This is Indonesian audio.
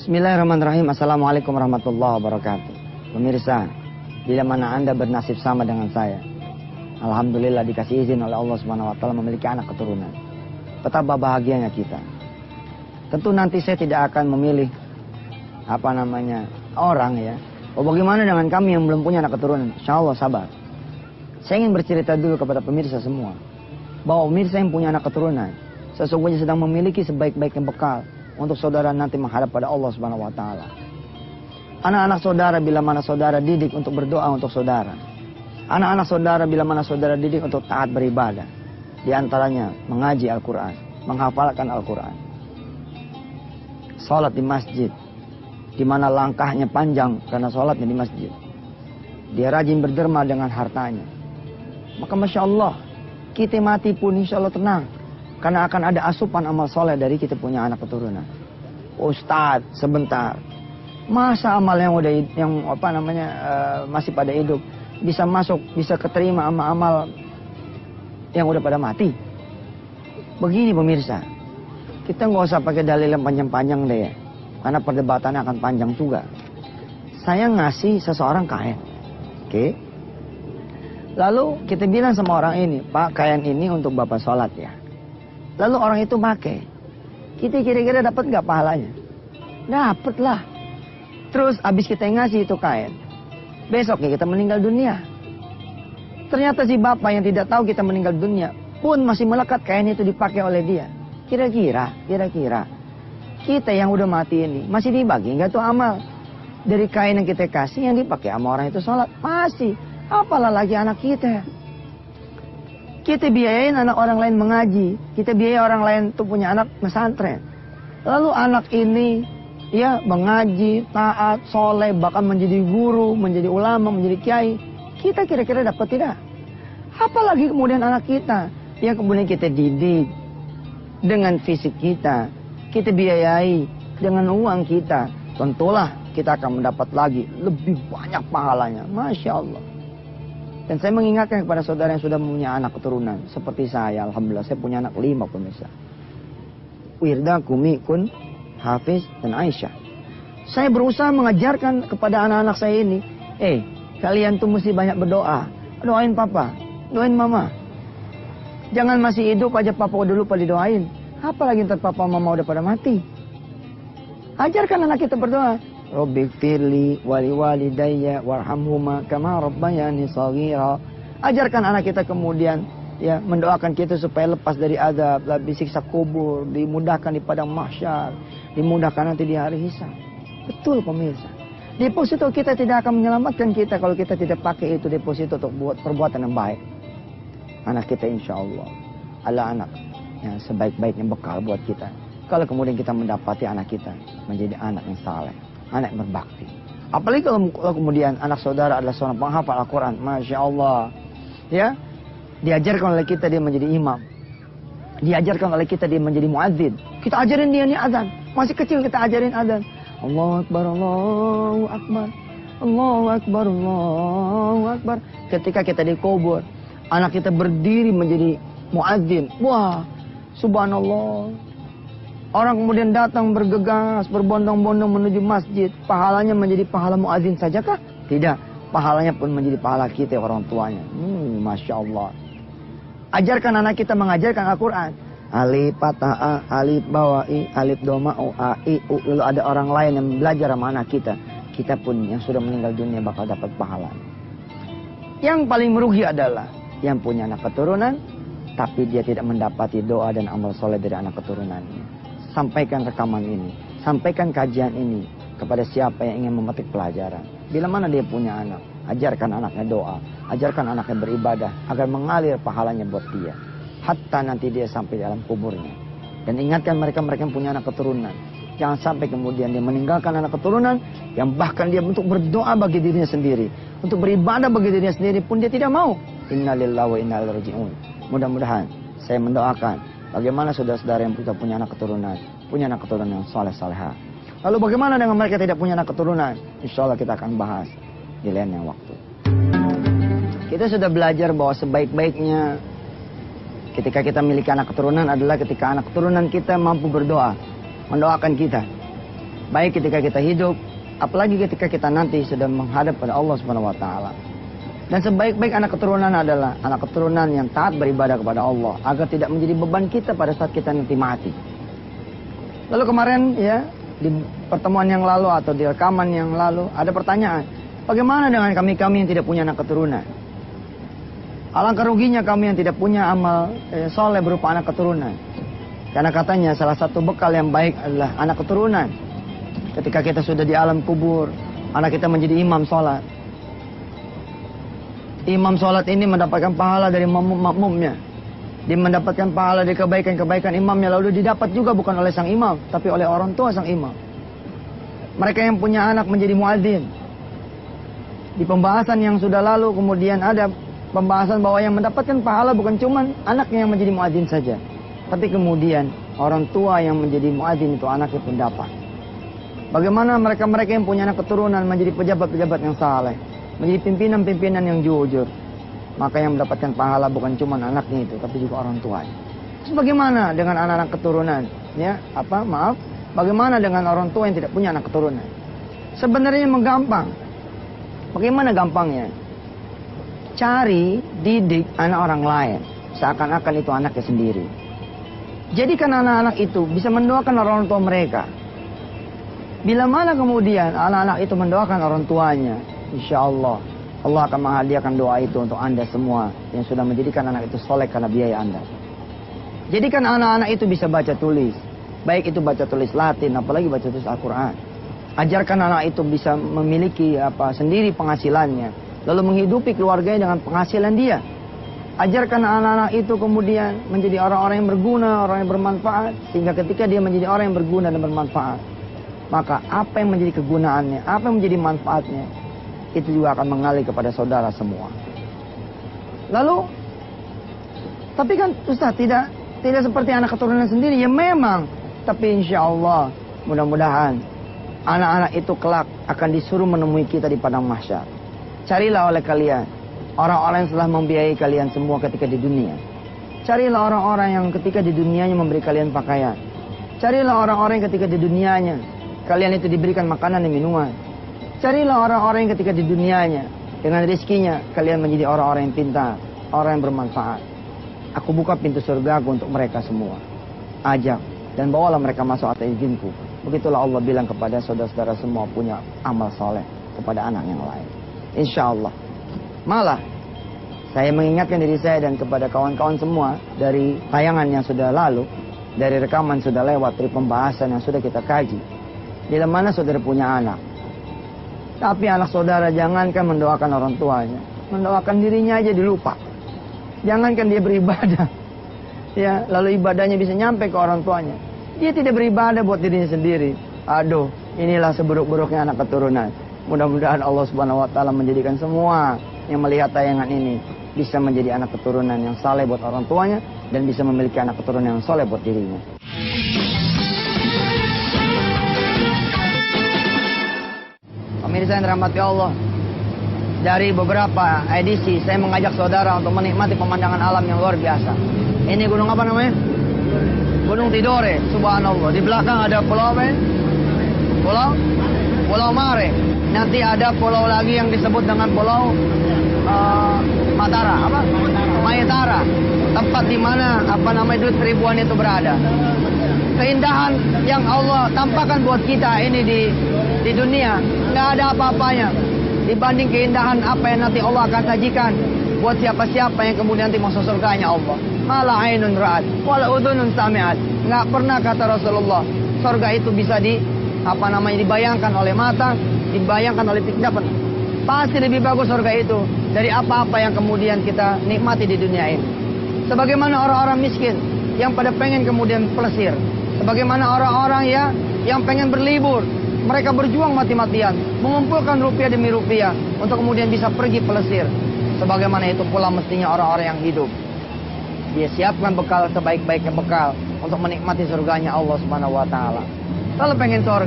Bismillahirrahmanirrahim. Assalamualaikum warahmatullahi wabarakatuh. Pemirsa, bila mana Anda bernasib sama dengan saya, alhamdulillah dikasih izin oleh Allah Subhanahu wa taala memiliki anak keturunan. Betapa bahagianya kita. Tentu nanti saya tidak akan memilih orang ya. Oh, bagaimana dengan kami yang belum punya anak keturunan? Insyaallah sabar. Saya ingin bercerita dulu kepada pemirsa semua bahwa pemirsa yang punya anak keturunan sesungguhnya sedang memiliki sebaik-baiknya bekal untuk saudara nanti menghadap pada Allah Subhanahu wa taala. Anak-anak saudara bila mana saudara didik untuk berdoa untuk saudara. Anak-anak saudara bila mana saudara didik untuk taat beribadah. Di antaranya mengaji Al-Qur'an, menghafalkan Al-Qur'an. Salat di masjid, di mana langkahnya panjang karena salatnya di masjid. Dia rajin berderma dengan hartanya. Maka Masya Allah, kita mati pun insya Allah tenang. Karena akan ada asupan amal soleh dari kita punya anak keturunan. Ustadz, sebentar. Masa amal yang masih pada hidup bisa masuk, bisa keterima amal yang udah pada mati? Begini pemirsa, kita nggak usah pakai dalil yang panjang-panjang deh ya. Karena perdebatannya akan panjang juga. Saya ngasih seseorang kain. Oke. Lalu kita bilang sama orang ini, Pak, kain ini untuk Bapak sholat ya. Lalu orang itu pakai. Kita kira-kira dapat nggak pahalanya? Dapat lah. Terus abis kita ngasih itu kain, besoknya kita meninggal dunia. Ternyata si bapak yang tidak tahu kita meninggal dunia pun masih melekat kain itu dipakai oleh dia. Kira-kira kita yang udah mati ini masih dibagi nggak tuh amal dari kain yang kita kasih yang dipakai sama orang itu sholat? Masih. Apalah lagi anak kita. Kita biayain anak orang lain mengaji. Kita biayai orang lain tuh punya anak pesantren. Lalu anak ini ya mengaji, taat, soleh, bahkan menjadi guru, menjadi ulama, menjadi kiai. Kita kira-kira dapat tidak? Apalagi kemudian anak kita yang kemudian kita didik dengan fisik kita. Kita biayai dengan uang kita. Tentulah kita akan mendapat lagi lebih banyak pahalanya. Masya Allah. Dan saya mengingatkan kepada saudara yang sudah punya anak keturunan. Seperti saya, alhamdulillah saya punya anak 5 pemirsa. Wirda, Kumi, Kun, Hafiz, dan Aisyah. Saya berusaha mengajarkan kepada anak-anak saya ini. Kalian tuh mesti banyak berdoa. Doain papa, doain mama. Jangan masih hidup aja papa udah lupa didoain. Apalagi ntar papa mama udah pada mati. Ajarkan anak kita berdoa. Rabbi firli wali walidayya warhamhuma kama rabbayani shaghira. Ajarkan anak kita kemudian ya mendoakan kita supaya lepas dari azab, dari siksa kubur, dimudahkan di padang mahsyar, dimudahkan nanti di hari hisab. Betul pemirsa. Deposito kita tidak akan menyelamatkan kita kalau kita tidak pakai itu deposito untuk buat perbuatan yang baik. Anak kita insya Allah adalah anak yang sebaik-baiknya bekal buat kita. Kalau kemudian kita mendapati anak kita menjadi anak yang saleh, anak yang berbakti. Apalagi kalau kemudian anak saudara adalah seorang penghafal Al-Quran. Masya Allah. Ya, diajarkan oleh kita dia menjadi imam. Diajarkan oleh kita dia menjadi muadzin. Kita ajarin dia nih azan. Masih kecil kita ajarin azan. Allahu Akbar, Allahu Akbar. Allahu Akbar, Allahu Akbar. Ketika kita dikubur, anak kita berdiri menjadi muadzin. Wah, subhanallah. Orang kemudian datang bergegas, berbondong-bondong menuju masjid. Pahalanya menjadi pahala muadzin sajakah? Tidak. Pahalanya pun menjadi pahala kita orang tuanya. Masya Allah. Ajarkan anak kita mengajarkan Al-Quran. Alif, patah, alif, bawai, alif, doma, a, i, u. Lalu ada orang lain yang belajar sama anak kita. Kita pun yang sudah meninggal dunia bakal dapat pahala. Yang paling merugi adalah yang punya anak keturunan, tapi dia tidak mendapati doa dan amal soleh dari anak keturunannya. Sampaikan rekaman ini, sampaikan kajian ini kepada siapa yang ingin memetik pelajaran. Bila mana dia punya anak, ajarkan anaknya doa, ajarkan anaknya beribadah agar mengalir pahalanya buat dia. Hatta nanti dia sampai dalam kuburnya. Dan ingatkan mereka-mereka yang punya anak keturunan. Jangan sampai kemudian dia meninggalkan anak keturunan yang bahkan dia untuk berdoa bagi dirinya sendiri, untuk beribadah bagi dirinya sendiri pun dia tidak mau. Innalillahi wa inna ilaihi raji'un. Mudah-mudahan saya mendoakan bagaimana saudara-saudara yang punya anak keturunan yang saleh-salehah. Lalu bagaimana dengan mereka tidak punya anak keturunan? Insya Allah kita akan bahas di lain yang waktu. Kita sudah belajar bahwa sebaik-baiknya ketika kita memiliki anak keturunan adalah ketika anak keturunan kita mampu berdoa, mendoakan kita. Baik ketika kita hidup, apalagi ketika kita nanti sedang menghadap pada Allah Subhanahu wa taala. Dan sebaik-baik anak keturunan adalah anak keturunan yang taat beribadah kepada Allah agar tidak menjadi beban kita pada saat kita nanti mati. Lalu kemarin ya, di pertemuan yang lalu atau di rekaman yang lalu ada pertanyaan, bagaimana dengan kami yang tidak punya anak keturunan? Alangkah ruginya kami yang tidak punya amal soleh berupa anak keturunan. Karena katanya salah satu bekal yang baik adalah anak keturunan. Ketika kita sudah di alam kubur, anak kita menjadi imam sholat. Imam sholat ini mendapatkan pahala dari makmumnya. Dia mendapatkan pahala dari kebaikan-kebaikan imamnya. Lalu didapat juga bukan oleh sang imam, tapi oleh orang tua sang imam. Mereka yang punya anak menjadi muadzin. Di pembahasan yang sudah lalu kemudian ada pembahasan bahwa yang mendapatkan pahala bukan cuma anaknya yang menjadi muadzin saja. Tapi kemudian orang tua yang menjadi muadzin itu anaknya pun dapat. Bagaimana mereka-mereka yang punya anak keturunan menjadi pejabat-pejabat yang saleh, menjadi pimpinan-pimpinan yang jujur. Maka yang mendapatkan pahala bukan cuma anaknya itu, tapi juga orang tuanya. Terus bagaimana dengan anak-anak keturunan? Ya, bagaimana dengan orang tua yang tidak punya anak keturunan? Sebenarnya menggampang. Bagaimana gampangnya? Cari, didik anak orang lain, seakan-akan itu anaknya sendiri. Jadikan anak-anak itu bisa mendoakan orang tua mereka. Bila mana kemudian anak-anak itu mendoakan orang tuanya, insya Allah akan menghadiahkan doa itu untuk Anda semua yang sudah menjadikan anak itu soleh karena biaya Anda. Jadikan anak-anak itu bisa baca tulis, baik itu baca tulis Latin, apalagi baca tulis Al-Quran. Ajarkan anak itu bisa memiliki sendiri penghasilannya, lalu menghidupi keluarganya dengan penghasilan dia. Ajarkan anak-anak itu kemudian menjadi orang-orang yang berguna, orang yang bermanfaat, sehingga ketika dia menjadi orang yang berguna dan bermanfaat, maka apa yang menjadi kegunaannya, apa yang menjadi manfaatnya, itu juga akan mengalir kepada saudara semua. Lalu, tapi kan Ustaz tidak seperti anak keturunan sendiri, ya memang. Tapi insya Allah, mudah-mudahan anak-anak itu kelak akan disuruh menemui kita di padang mahsyar. Carilah oleh kalian orang-orang yang telah membiayai kalian semua ketika di dunia. Carilah orang-orang yang ketika di dunianya memberi kalian pakaian. Carilah orang-orang yang ketika di dunianya kalian itu diberikan makanan dan minuman. Carilah orang-orang yang ketika di dunianya dengan rezekinya kalian menjadi orang-orang yang pintar, orang yang bermanfaat. Aku buka pintu surgaku untuk mereka semua. Ajak dan bawalah mereka masuk atas izinku. Begitulah Allah bilang kepada saudara-saudara semua punya amal soleh kepada anak yang lain. Insya Allah. Malah saya mengingatkan diri saya dan kepada kawan-kawan semua dari tayangan yang sudah lalu, dari rekaman sudah lewat, dari pembahasan yang sudah kita kaji. Bila mana saudara punya anak, tapi anak saudara jangankan mendoakan orang tuanya, mendoakan dirinya aja dilupa. Jangankan dia beribadah, ya, lalu ibadahnya bisa nyampe ke orang tuanya. Dia tidak beribadah buat dirinya sendiri. Aduh, inilah seburuk-buruknya anak keturunan. Mudah-mudahan Allah Subhanahu wa taala menjadikan semua yang melihat tayangan ini bisa menjadi anak keturunan yang saleh buat orang tuanya dan bisa memiliki anak keturunan yang saleh buat dirinya. Pemirsa yang dirahmati Allah, dari beberapa edisi saya mengajak saudara untuk menikmati pemandangan alam yang luar biasa. Ini gunung apa namanya? Gunung Tidore, subhanallah. Di belakang ada pulau apa? Pulau Mare. Nanti ada pulau lagi yang disebut dengan pulau Matara, Mayatara. Tempat di mana duit ribuan itu berada. Keindahan yang Allah tampakkan buat kita ini di dunia nggak ada apa-apanya dibanding keindahan apa yang nanti Allah akan sajikan buat siapa-siapa yang kemudian nanti masuk surganya Allah. Mala ainun ra'at wala udhunun sami'at. Nggak pernah kata Rasulullah surga itu bisa dibayangkan oleh mata, dibayangkan oleh pikiran. Pasti lebih bagus surga itu dari apa-apa yang kemudian kita nikmati di dunia ini. Sebagaimana orang-orang miskin yang pada pengen kemudian pelesir, sebagaimana orang-orang yang pengen berlibur, mereka berjuang mati-matian mengumpulkan rupiah demi rupiah untuk kemudian bisa pergi pelesir. Sebagaimana itu pula mestinya orang-orang yang hidup. Dia siapkan bekal sebaik-baiknya bekal untuk menikmati surganya Allah Subhanahu wa taala. Kalau pengen surga